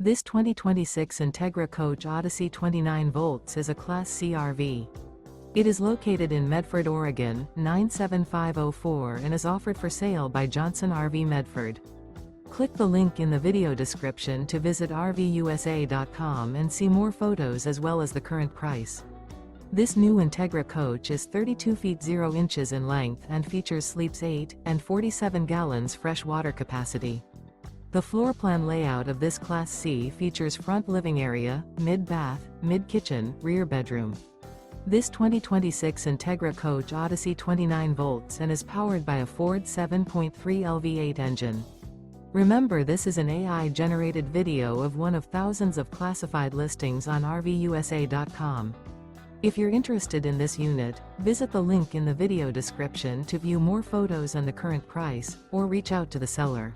This 2026 Entegra Coach Odyssey 29 volts is a Class C RV. It is located in Medford, Oregon, 97504 and is offered for sale by Johnson RV Medford. Click the link in the video description to visit RVUSA.com and see more photos as well as the current price. This new Entegra Coach is 32 feet 0 inches in length and features sleeps 8 and 47 gallons fresh water capacity. The floor plan layout of this Class C features front living area, mid-bath, mid-kitchen, rear bedroom. This 2026 Entegra Coach Odyssey 29 volts and is powered by a Ford 7.3 LV8 engine. Remember, this is an AI-generated video of one of thousands of classified listings on RVUSA.com. If you're interested in this unit, visit the link in the video description to view more photos and the current price, or reach out to the seller.